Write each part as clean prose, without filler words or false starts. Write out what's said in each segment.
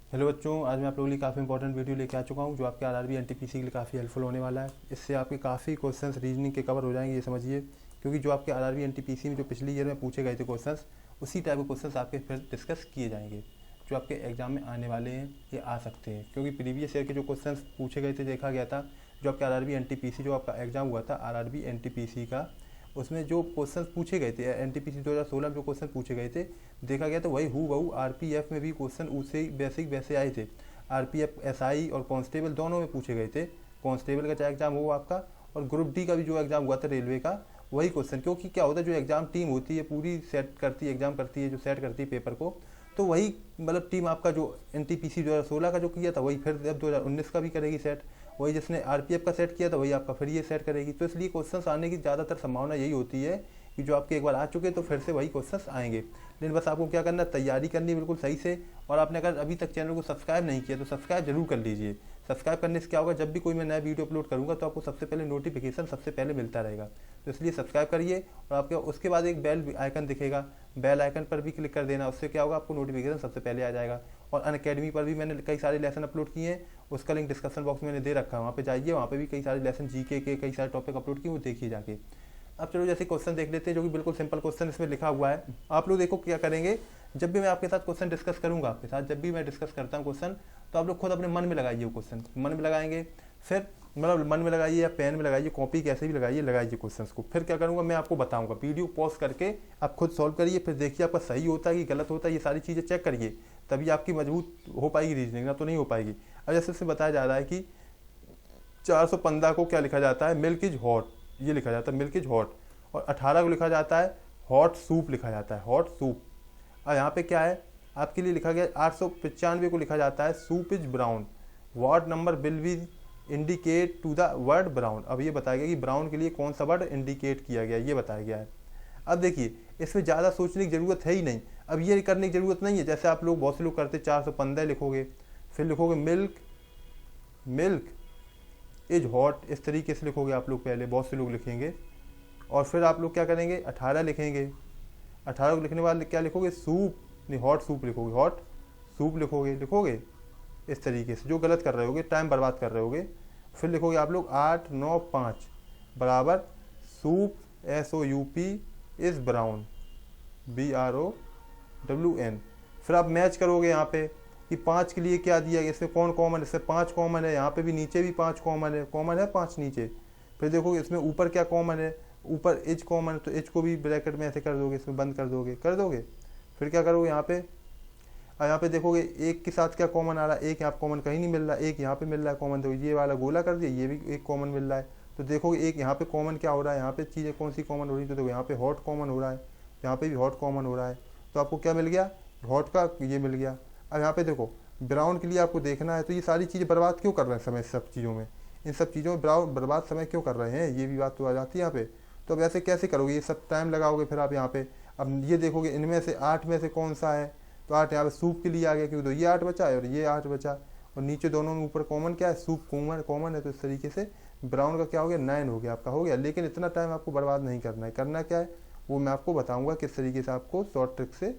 Hello बच्चों, आज मैं आप लोगों के लिए काफ़ी इंपॉर्टेंट वीडियो लेके आ चुका हूँ जो आपके आरआरबी एनटीपीसी के लिए काफ़ी हेल्पफुल होने वाला है। इससे आपके काफ़ी क्वेश्चंस रीजनिंग के कवर हो जाएंगे, ये समझिए। क्योंकि जो आपके आरआरबी एनटीपीसी में जो पिछली ईयर में पूछे गए थे क्वेश्चंस, उसी टाइप के क्वेश्चंस आपके फिर डिस्कस किए जाएंगे जो आपके एग्जाम में आने वाले हैं, ये आ सकते हैं। क्योंकि प्रीवियस ईयर के जो क्वेश्चंस पूछे गए थे, देखा गया था जो आपके आरआरबी एनटीपीसी जो आपका एग्जाम हुआ था आरआरबी एनटीपीसी का, उसमें जो क्वेश्चन पूछे गए थे एनटीपीसी 2016 में जो क्वेश्चन पूछे गए थे, देखा गया तो वही हू बहू आरपीएफ में भी क्वेश्चन उससे बेसिक वैसे आए थे। आरपीएफ एसआई और कांस्टेबल दोनों में पूछे गए थे। कांस्टेबल का चाहे एग्जाम हो आपका, और ग्रुप डी का भी जो एग्जाम हुआ था रेलवे का, वही क्वेश्चन। क्योंकि क्या होता है, जो एग्जाम टीम होती है पूरी सेट करती है, एग्जाम करती है, जो सेट करती है पेपर को, तो वही मतलब टीम आपका जो एनटीपीसी 2016 का जो किया था वही फिर अब 2019 का भी करेगी सेट। वही जिसने आरपीएफ का सेट किया था वही आपका फिर ये सेट करेगी। तो इसलिए क्वेश्चंस आने की ज़्यादातर संभावना यही होती है कि जो आपके एक बार आ चुके तो फिर से वही क्वेश्चंस आएंगे। लेकिन बस आपको क्या करना है, तैयारी करनी है बिल्कुल सही से। और आपने अगर अभी तक चैनल को सब्सक्राइब नहीं किया तो सब्सक्राइब जरूर कर लीजिए। सब्सक्राइब करने से क्या होगा, जब भी कोई मैं नया वीडियो अपलोड करूंगा तो आपको सबसे पहले नोटिफिकेशन सबसे पहले मिलता रहेगा। तो इसलिए सब्सक्राइब करिए। और आपके उसके बाद एक बेल आइकन दिखेगा, बेल आइकन पर भी क्लिक कर देना। उससे क्या होगा, आपको नोटिफिकेशन सबसे पहले आ जाएगा। और अनअकैडमी पर भी मैंने कई सारे लेसन अपलोड किए हैं, उसका लिंक डिस्क्रिप्शन बॉक्स में मैंने दे रखा है, वहाँ पे जाइए। वहाँ पे भी कई सारे लेसन जीके के कई सारे टॉपिक अपलोड किए, वो देखिए जाके। अब चलो जैसे क्वेश्चन देख लेते हैं, जो कि बिल्कुल सिंपल क्वेश्चन इसमें लिखा हुआ है। आप लोग देखो क्या करेंगे, जब भी मैं आपके साथ क्वेश्चन डिस्कस करूंगा, आपके साथ जब भी मैं डिस्कस करता हूँ क्वेश्चन, तो आप लोग खुद अपने मन में लगाइए वो क्वेश्चन, मन में लगाएंगे। फिर मतलब मन में लगाइए या पेन में लगाइए, कॉपी कैसे भी लगाइए क्वेश्चंस को। फिर क्या करूंगा, मैं आपको बताऊंगा, वीडियो पॉज करके आप खुद सॉल्व करिए, फिर देखिए आपका सही होता है कि गलत होता है, ये सारी चीज़ें चेक करिए, तभी आपकी मजबूत हो पाएगी रीजनिंग, ना तो नहीं हो पाएगी। अब जैसे इसमें बताया जा रहा है कि 415 को क्या लिखा जाता है, मिल्क इज हॉट, ये लिखा जाता है मिल्क इज हॉट। और 18 को लिखा जाता है हॉट सूप, लिखा जाता है हॉट सूप। और यहाँ पे क्या है आपके लिए लिखा गया, 895 को लिखा जाता है soup is brown, word number will be indicate to the word brown. अब ये बताया गया कि ब्राउन के लिए कौन सा वर्ड इंडिकेट किया गया, ये बताया गया है। अब देखिए इसमें ज़्यादा सोचने की ज़रूरत है ही नहीं। अब ये करने की ज़रूरत नहीं है, जैसे आप लोग बहुत से लोग करते 415 लिखोगे, फिर लिखोगे मिल्क मिल्क इज हॉट, इस तरीके से लिखोगे आप लोग, पहले बहुत से लोग लिखेंगे। और फिर आप लोग क्या करेंगे, 18 लिखेंगे। 18 को लिखने के बाद क्या लिखोगे, सूप, नहीं हॉट सूप लिखोगे, हॉट सूप लिखोगे इस तरीके से। जो गलत कर रहे होगे, टाइम बर्बाद कर रहे होगे। फिर लिखोगे आप लोग 8 9 5 बराबर soup, SOUP is brown, BROWN। फिर आप मैच करोगे यहाँ पे कि 5 के लिए क्या दिया गया, इसमें कौन कॉमन है, इसमें 5 कॉमन है, यहाँ पे भी नीचे भी 5 कॉमन है 5 नीचे। फिर देखोगे इसमें ऊपर क्या कॉमन है, ऊपर एज कॉमन है, तो एज को भी ब्रैकेट में ऐसे कर दोगे, इसमें बंद कर दोगे। फिर क्या करोगे यहाँ पे, और यहाँ पे देखोगे एक के साथ क्या कॉमन आ रहा है, एक यहाँ कॉमन कहीं नहीं मिल रहा, एक यहाँ पे मिल रहा है कॉमन, तो ये वाला गोला कर दिया, ये भी एक कॉमन मिल रहा है। तो देखोगे एक यहाँ पे कॉमन क्या हो रहा है, यहाँ पे चीज़ें कौन सी कॉमन हो रही है, तो देखो यहाँ पे हॉट कॉमन हो रहा है, यहाँ पे भी हॉट कॉमन हो रहा है। तो आपको क्या मिल गया, हॉट का ये मिल गया। अब यहाँ पे देखो ब्राउन के लिए आपको देखना है, तो ये सारी चीज़ें बर्बाद क्यों कर रहे हैं समय, सब चीज़ों में, इन सब चीज़ों में बर्बाद समय क्यों कर रहे हैं, ये भी बात तो आ जाती है यहाँ पे। तो अब ऐसे कैसे करोगे, ये सब टाइम लगाओगे फिर आप यहाँ पे। अब ये देखोगे इनमें से 8 में से कौन सा है, तो 8 यहाँ पे सूप के लिए आ गया, क्योंकि तो ये 8 बचा है और ये 8 बचा, और नीचे दोनों में ऊपर कॉमन क्या है, सूप कॉमन है। तो इस तरीके से ब्राउन का क्या हो गया, 9 हो गया आपका, हो गया। लेकिन इतना टाइम आपको बर्बाद नहीं करना है, करना क्या है वो मैं आपको बताऊंगा किस तरीके से आपको शॉर्ट ट्रिक से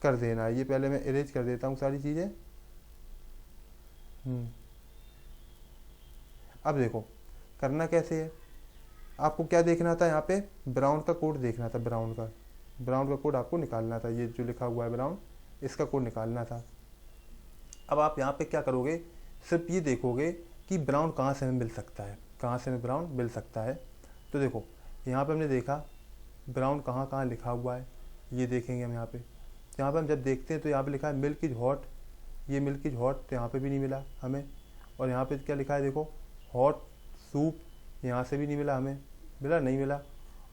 कर देना है। ये पहले मैं इरेज कर देता हूँ सारी चीज़ें। अब देखो करना कैसे है, आपको क्या देखना था, यहाँ पे ब्राउन का कोड देखना था, ब्राउन का कोड आपको निकालना था, ये जो लिखा हुआ है ब्राउन, इसका कोड निकालना था। अब आप यहाँ पे क्या करोगे, सिर्फ ये देखोगे कि ब्राउन कहाँ से हमें मिल सकता है, कहाँ से हमें ब्राउन मिल सकता है। तो देखो यहाँ पे हमने देखा ब्राउन कहाँ कहाँ लिखा हुआ है, ये देखेंगे हम यहाँ पे। यहाँ पे हम जब देखते हैं तो यहाँ पे लिखा है मिल्क इज हॉट, ये मिल्क इज हॉट, तो यहाँ पे भी नहीं मिला हमें। और यहाँ पे क्या लिखा है देखो, हॉट सूप, यहाँ से भी नहीं मिला हमें, मिला नहीं मिला।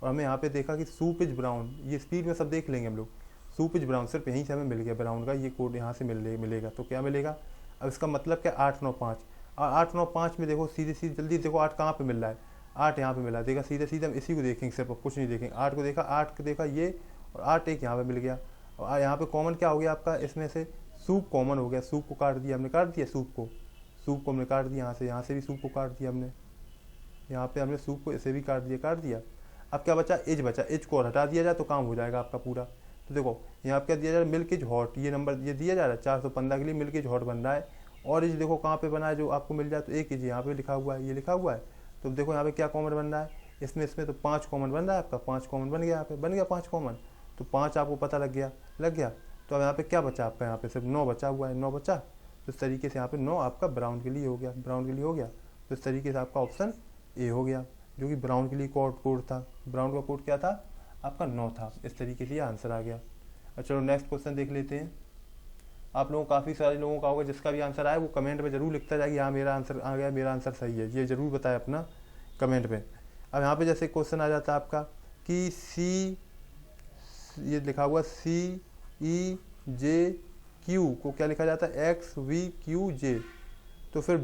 और हमें यहाँ पे देखा कि सूप इज ब्राउन, ये स्पीड में सब देख लेंगे हम लोग, सूप इज ब्राउन सिर्फ यहीं से हमें मिल गया ब्राउन का, ये कोड यहाँ से मिलेगा। तो क्या मिलेगा, अब इसका मतलब क्या, 8 9 5। और 8 9 5 में देखो सीधे जल्दी देखो 8 कहाँ पे मिल रहा है, 8 यहाँ पे मिला, देखा सीधे हम इसी को देखेंगे, सिर्फ कुछ नहीं देखेंगे। 8 को देखा, 8 को देखा ये, और 8 एक यहाँ पे मिल गया। और यहाँ पे कॉमन क्या हो गया आपका, इसमें से सूप कॉमन हो गया, सूप को काट दिया हमने, काट दिया सूप को हमने काट दिया, यहाँ से भी सूप को काट दिया हमने, यहाँ पे हमने सूप को इसे भी काट दिया। अब क्या बचा, एज बचा, एज को और हटा दिया जाए तो काम हो जाएगा आपका पूरा। तो देखो यहाँ पे क्या दिया जा रहा है, मिल्क इज हॉट, ये नंबर ये दिया जा रहा है 415 के लिए मिल्क इज हॉट बन रहा है। और इज देखो कहाँ पे बना है जो आपको मिल जाए, तो एक इज यहाँ पे लिखा हुआ है, ये लिखा हुआ है। तो देखो यहाँ पे क्या कॉमन बन रहा है, इसमें तो 5 कॉमन बन रहा है आपका, 5 कॉमन बन गया, यहाँ पे बन गया 5 कॉमन। तो 5 आपको पता लग गया। तो अब यहाँ पे क्या बचा आपका, यहाँ पे सिर्फ 9 बचा हुआ है, 9 बचा। तो इस तरीके से यहाँ पे 9 आपका ब्राउन के लिए हो गया, ब्राउन के लिए हो गया। तो इस तरीके से आपका ऑप्शन ए हो गया, जो कि ब्राउन के लिए कोड था। ब्राउन का कोड क्या था आपका 9 था। इस तरीके से ये आंसर आ गया। और चलो नेक्स्ट क्वेश्चन देख लेते हैं। आप लोगों काफ़ी सारे लोगों का होगा जिसका भी आंसर आया वो कमेंट में जरूर लिखता जाए कि हाँ मेरा आंसर आ गया, मेरा आंसर सही है, ये जरूर बताए अपना कमेंट में। अब यहाँ पे जैसे क्वेश्चन आ जाता है आपका कि सी, ये लिखा हुआ CEJ Q को क्या लिखा जाता है, XVQJ। तो फिर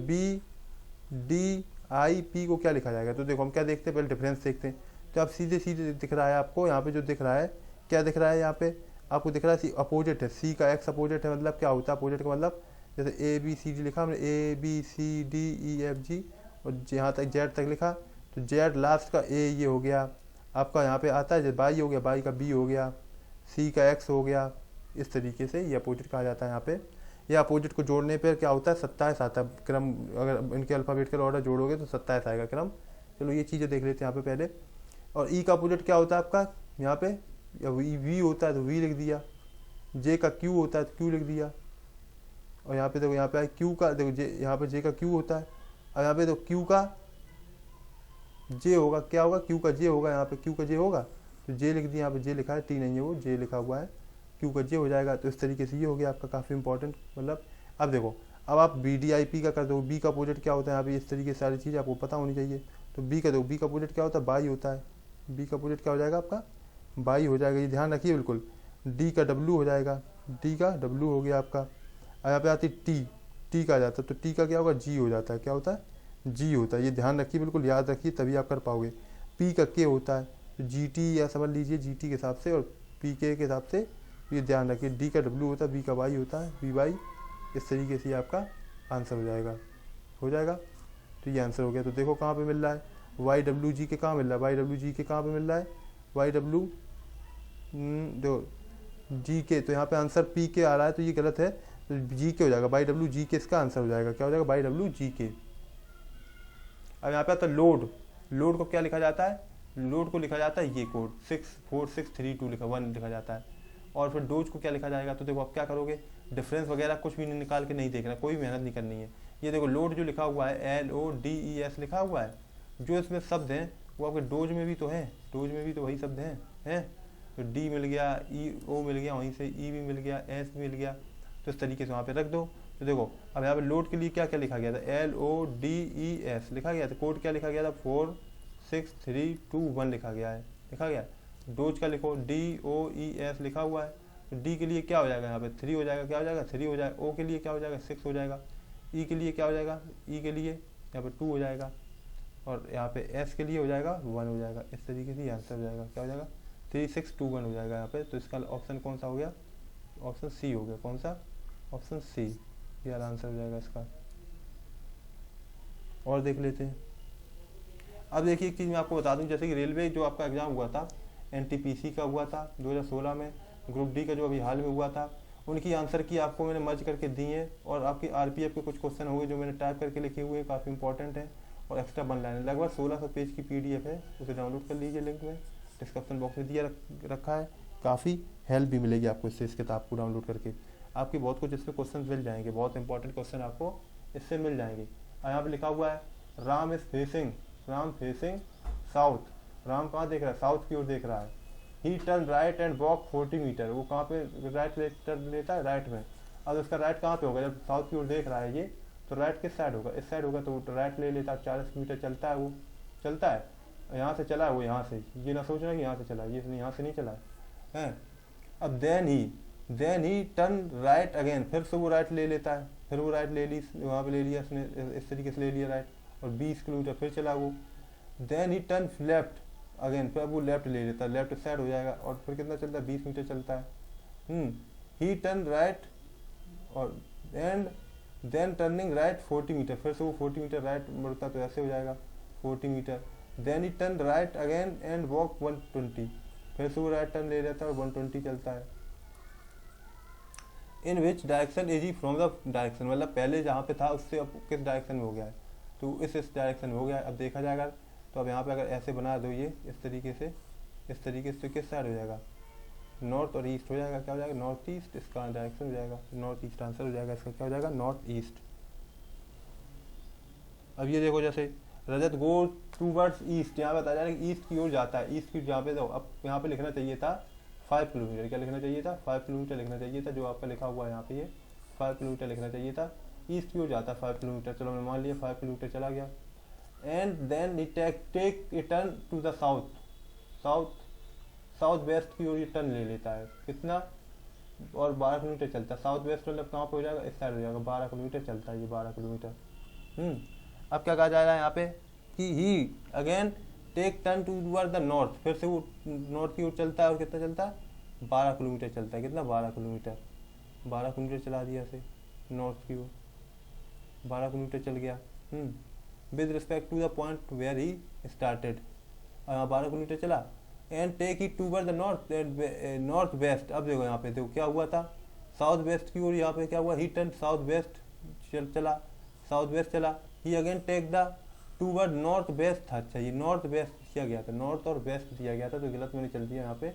BDIP को क्या लिखा जाएगा। तो देखो हम क्या देखते हैं, पहले डिफरेंस देखते हैं। तो आप सीधे सीधे दिख रहा है आपको यहाँ पे, जो दिख रहा है क्या दिख रहा है, यहाँ पे आपको दिख रहा है सी अपोजिट है, सी का एक्स अपोजिट है। मतलब क्या होता है अपोजिट का मतलब, जैसे ABCD लिखा हमने ABCDEFG और यहाँ तक जेड तक लिखा, तो जेड लास्ट का ए ये हो गया आपका, यहाँ पे आता है बाई हो गया, बाई का बी हो गया, सी का एक्स हो गया। इस तरीके से ये अपोजिट कहा जाता है यहाँ पे। ये अपोजिट को जोड़ने पर क्या होता है 27 आता है क्रम, अगर इनके अल्फ़ाबेटिकल ऑर्डर जोड़ोगे तो 27 आएगा क्रम। चलो ये चीज़ें देख लेते हैं यहाँ पे पहले। और ई का अपोजिट क्या होता है आपका, यहाँ पे वी होता है तो वी लिख दिया, जे का क्यू होता है तो क्यू लिख दिया। और यहाँ पे देखो, यहाँ पे क्यू का देखो जे, यहाँ पे जे का क्यू होता है। और यहाँ पे तो क्यू का जे होगा, क्या होगा क्यू का जे होगा, यहाँ पे क्यू का जे होगा तो जे लिख दिया, यहाँ पे जे लिखा है, टी नहीं है वो, जे लिखा हुआ है, क्यू का जे हो जाएगा। तो इस तरीके से ये हो गया आपका काफ़ी इंपॉर्टेंट। मतलब अब देखो, अब आप BDIP का कर दो, बी का अपोजिट क्या होता है, यहाँ पे इस तरीके से सारी चीज़ आपको पता होनी चाहिए। तो बी का दो, बी का अपोजिट क्या होता है, बाई होता है। बी का अपोजिट क्या हो जाएगा आपका, बाई हो जाएगा, ये ध्यान रखिए बिल्कुल। डी का डब्लू हो जाएगा, डी का डब्लू हो गया आपका। यहाँ पे आती टी, टी का आ जाता है तो टी का क्या होगा, जी हो जाता है, क्या होता है, जी होता है। ये ध्यान रखिए बिल्कुल, याद रखिए तभी आप कर पाओगे। पी का के होता है तो GT या समझ लीजिए GT के हिसाब से, और PK के हिसाब से, ये ध्यान रखिए। डी का डब्लू होता है, बी का वाई होता है, बी वाई। इस तरीके से आपका आंसर हो जाएगा। तो ये आंसर हो गया। तो देखो कहाँ पे मिल रहा है, YWG के कहाँ मिल रहा है, YWG के कहाँ पे मिल रहा है, YW दो GK। तो यहाँ पे आंसर PK आ रहा है तो ये गलत है, तो GK हो जाएगा, YWGK इसका आंसर हो जाएगा। क्या हो जाएगा, YWGK। अब यहाँ पे आता है लोड। लोड को क्या लिखा जाता है, लोड को लिखा जाता है ये कोड 64632 लिखा 1 लिखा जाता है। और फिर डोज को क्या लिखा जाएगा। तो देखो आप क्या करोगे, डिफरेंस वगैरह कुछ भी निकाल के नहीं देखना, कोई मेहनत नहीं करनी है। ये देखो लोड जो लिखा हुआ है LODES लिखा हुआ है, जो इसमें शब्द हैं वो आपके डोज में भी तो है, डोज में भी तो वही शब्द हैं। तो D मिल गया, O मिल गया, वहीं से E भी मिल गया, S भी मिल गया। तो इस तरीके से वहाँ पे रख दो। तो देखो अब यहाँ पे लोड के लिए क्या क्या लिखा गया था, LODES लिखा गया था। कोड क्या लिखा गया था, 46321 लिखा गया है, लिखा गया। डोज का लिखो DOES लिखा हुआ है। तो डी के लिए क्या हो जाएगा, यहाँ पे 3 हो जाएगा, क्या हो जाएगा 3 हो जाएगा। ओ के लिए क्या हो जाएगा 6 हो जाएगा। ई के लिए क्या हो जाएगा, ई के लिए यहाँ पे 2 हो जाएगा। और यहाँ पे एस के लिए हो जाएगा 1 हो जाएगा। इस तरीके से आंसर हो जाएगा, क्या हो जाएगा 3621 हो जाएगा यहाँ पे। तो इसका ऑप्शन कौन सा हो गया, ऑप्शन सी हो गया। कौन सा, ऑप्शन सी, ये आंसर हो जाएगा इसका। और देख लेते हैं। अब देखिए एक चीज़ मैं आपको बता दूं, जैसे कि रेलवे जो आपका एग्ज़ाम हुआ था NTPC का हुआ था 2016 में, ग्रुप डी का जो अभी हाल में हुआ था, उनकी आंसर की आपको मैंने मर्ज करके दी है। और आपकी RPF के कुछ क्वेश्चन होंगे जो मैंने टाइप करके लिखे हुए हैं, काफ़ी इंपॉर्टेंट है। और एक्स्ट्रा 1 लाइन लगभग 1600 पेज की PDF है, उसे डाउनलोड कर लीजिए, लिंक में डिस्क्रिप्शन बॉक्स में दिया रखा है। काफ़ी हेल्प भी मिलेगी आपको इससे, इस किताब को डाउनलोड करके। आपकी बहुत कुछ इसमें क्वेश्चन मिल जाएंगे, बहुत इंपॉर्टेंट क्वेश्चन आपको इससे मिल जाएंगे। यहाँ पे लिखा हुआ है राम फेसिंग साउथ। राम कहाँ देख रहा है, साउथ की ओर देख रहा है। He turn right and walk 40 metre. वो कहाँ पे राइट लेता है, राइट में। अब उसका राइट कहाँ पे होगा, जब साउथ की ओर देख रहा है ये, तो राइट किस साइड होगा, इस साइड होगा। तो राइट ले लेता है, 40 मीटर चलता है, वो चलता है। यहाँ से चला है वो, यहाँ से, ये ना सोचना कि यहाँ से चला, ये यहाँ से नहीं चला है। अब then he turn right again, फिर से वो राइट ले लेता है, फिर वो राइट ले ली, वहाँ पे ले लिया उसने, इस तरीके से ले लिया राइट, और 20 किलोमीटर फिर चला वो। Then he turn left again, फिर वो लेफ्ट ले लेता है, लेफ्ट साइड हो जाएगा। और फिर कितना चलता है, 20 मीटर चलता है। ही टर्न राइट और and then turning right 40 metre, फिर से वो 40 मीटर राइट मुड़ता, तो ऐसे हो जाएगा 40 metre. Then he turn right again and walk 120, फिर से वो राइट टर्न ले लेता है और 120 चलता है। In which direction is he from the direction, मतलब पहले जहाँ पे था उससे अब किस डायरेक्शन में हो गया है, तो इस डायरेक्शन में हो गया है। अब देखा जाएगा, तो अब यहाँ पे अगर ऐसे बना दो ये इस तरीके से तो किस साइड हो जाएगा, नॉर्थ और ईस्ट हो जाएगा। क्या हो जाएगा, नॉर्थ ईस्ट, इसका डायरेक्शन हो जाएगा नॉर्थ ईस्ट, आंसर हो जाएगा इसका क्या हो जाएगा, नॉर्थ ईस्ट। अब ये देखो, जैसे रजत गो टूवर्ड्स ईस्ट, यहाँ पे बताया जा रहा है ईस्ट की ओर जाता है, ईस्ट की जहाँ पे, तो अब यहाँ पे लिखना चाहिए था 5 किलोमीटर, क्या लिखना चाहिए था, 5 किलोमीटर लिखना चाहिए था, जो आपका लिखा हुआ है यहाँ पे ये 5 किलोमीटर लिखना चाहिए था, ईस्ट की ओर जाता है 5 किलोमीटर। चलो मैं मान लिया 5 किलोमीटर चला गया। And then it take a turn to the south west की ओर ये टर्न ले लेता है, कितना, और 12 किलोमीटर चलता है। साउथ वेस्ट मतलब कहाँ पे हो जाएगा, इस साइड हो जाएगा, 12 किलोमीटर चलता है ये, 12 किलोमीटर। अब क्या कहा जा रहा है यहाँ पे कि he again take turn toward the north, फिर से वो नॉर्थ की ओर चलता है, और कितना चलता है, 12 किलोमीटर चलता है, कितना, 12 किलोमीटर चला दिया इसे नॉर्थ की ओर, 12 किलोमीटर चल गया with respect to the point where he started. 12 kilometre चला। And take it toward the north west. अब देखो यहाँ पे, देखो क्या हुआ था, साउथ वेस्ट की ओर, यहाँ पे क्या हुआ, ही टर्न साउथ वेस्ट चला। He again take the toward north west था, अच्छा ये नॉर्थ वेस्ट किया गया था, नॉर्थ और वेस्ट दिया गया था, तो गलत मैंने चल दिया यहाँ पे,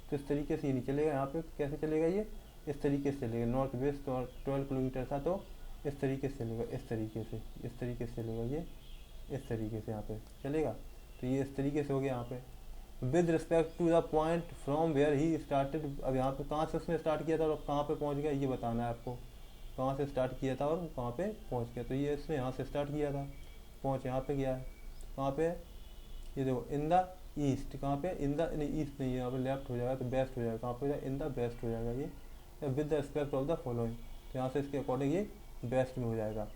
तो इस तरीके से ये नहीं चलेगा। यहाँ पे कैसे चलेगा, ये इस तरीके से चलेगा, नॉर्थ वेस्ट और 12 किलोमीटर था, तो इस तरीके से चलेगा, इस तरीके से चलेगा, ये इस तरीके से यहाँ पे चलेगा, तो ये इस तरीके से हो गया यहाँ पे। With respect to the point from where he started, अब यहाँ पे कहाँ से उसने स्टार्ट किया था और कहाँ पे पहुँच गया, ये बताना है आपको, कहाँ से स्टार्ट किया था और कहाँ पे पहुँच गया। तो ये इसने यहाँ से स्टार्ट किया था, पहुँच यहाँ पे गया है, कहाँ पे, ये देखो इन द ईस्ट, कहाँ पे, इन द ईस्ट नहीं, यहाँ पे लेफ्ट हो जाएगा, तो बेस्ट हो जाएगा, कहाँ पे, इन द बेस्ट हो जाएगा ये, with the respect of the following, तो यहाँ से इसके अकॉर्डिंग ये बेस्ट में हो जाएगा।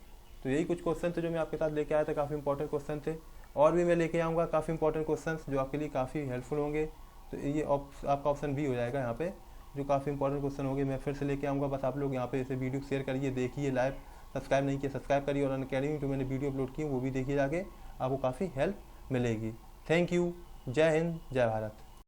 तो यही कुछ क्वेश्चन थे जो मैं आपके साथ लेके आया था, काफ़ी इंपॉर्टेंट क्वेश्चन थे, और भी मैं लेके आऊँगा काफ़ी इंपॉर्टेंट क्वेश्चन जो आपके लिए काफ़ी हेल्पफुल होंगे। तो ये आपका ऑप्शन भी हो जाएगा यहाँ पे, जो काफ़ी इंपॉर्टेंट क्वेश्चन होंगे मैं फिर से लेके आऊँगा। बस आप लोग यहाँ पे इसे वीडियो शेयर करिए, देखिए लाइव, सब्सक्राइब नहीं किया सब्सक्राइब करिए, और अनअकैडमी जो मैंने वीडियो अपलोड की वो भी देखिए जाके, आपको काफ़ी हेल्प मिलेगी। थैंक यू, जय हिंद, जय भारत।